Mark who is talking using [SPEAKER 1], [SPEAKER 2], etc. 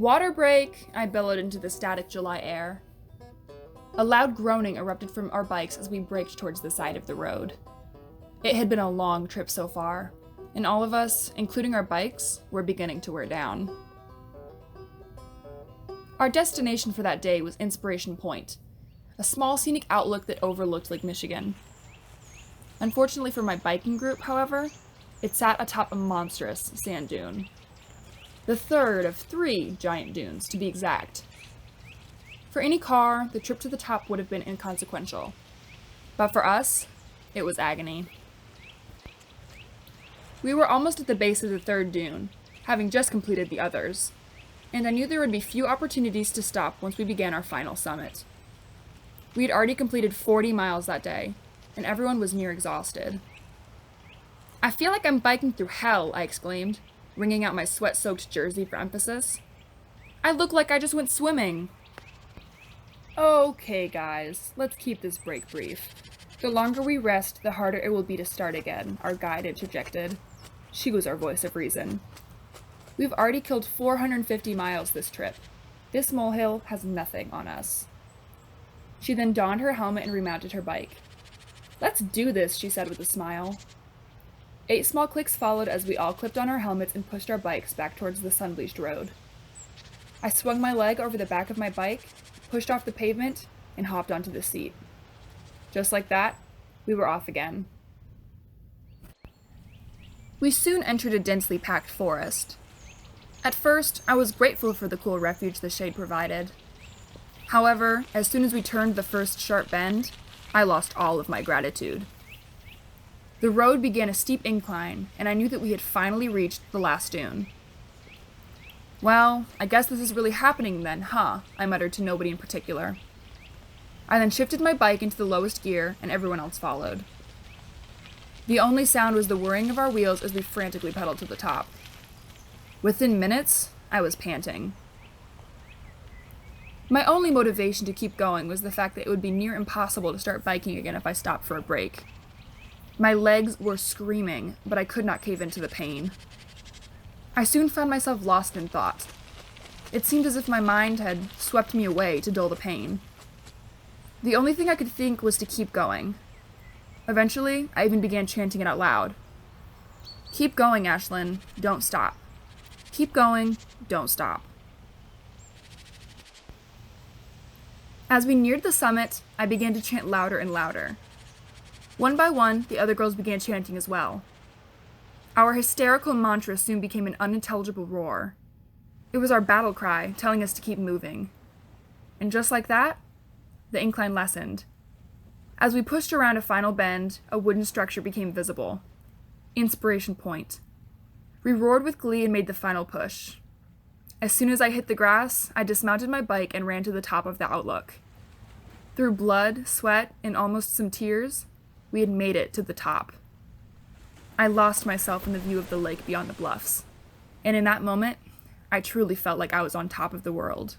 [SPEAKER 1] Water break, I bellowed into the static July air. A loud groaning erupted from our bikes as we braked towards the side of the road. It had been a long trip so far, and all of us, including our bikes, were beginning to wear down. Our destination for that day was Inspiration Point, a small scenic outlook that overlooked Lake Michigan. Unfortunately for my biking group, however, it sat atop a monstrous sand dune. The third of 3 giant dunes, to be exact. For any car, the trip to the top would have been inconsequential. But for us, it was agony. We were almost at the base of the third dune, having just completed the others, and I knew there would be few opportunities to stop once we began our final summit. We had already completed 40 miles that day, and everyone was near exhausted. "I feel like I'm biking through hell," I exclaimed, wringing out my sweat-soaked jersey for emphasis. "I look like I just went swimming." "Okay, guys, let's keep this break brief. The longer we rest, the harder it will be to start again," our guide interjected. She was our voice of reason. "We've already killed 450 miles this trip. This molehill has nothing on us." She then donned her helmet and remounted her bike. "Let's do this," she said with a smile. 8 small clicks followed as we all clipped on our helmets and pushed our bikes back towards the sun-bleached road. I swung my leg over the back of my bike, pushed off the pavement, and hopped onto the seat. Just like that, we were off again. We soon entered a densely packed forest. At first, I was grateful for the cool refuge the shade provided. However, as soon as we turned the first sharp bend, I lost all of my gratitude. The road began a steep incline, and I knew that we had finally reached the last dune. "Well, I guess this is really happening then, huh?" I muttered to nobody in particular. I then shifted my bike into the lowest gear, and everyone else followed. The only sound was the whirring of our wheels as we frantically pedaled to the top. Within minutes, I was panting. My only motivation to keep going was the fact that it would be near impossible to start biking again if I stopped for a break. My legs were screaming, but I could not cave into the pain. I soon found myself lost in thought. It seemed as if my mind had swept me away to dull the pain. The only thing I could think was to keep going. Eventually, I even began chanting it out loud. "Keep going, Ashlyn. Don't stop. Keep going. Don't stop." As we neared the summit, I began to chant louder and louder. One by one, the other girls began chanting as well. Our hysterical mantra soon became an unintelligible roar. It was our battle cry, telling us to keep moving. And just like that, the incline lessened. As we pushed around a final bend, a wooden structure became visible. Inspiration Point. We roared with glee and made the final push. As soon as I hit the grass, I dismounted my bike and ran to the top of the outlook. Through blood, sweat, and almost some tears, we had made it to the top. I lost myself in the view of the lake beyond the bluffs, and in that moment, I truly felt like I was on top of the world.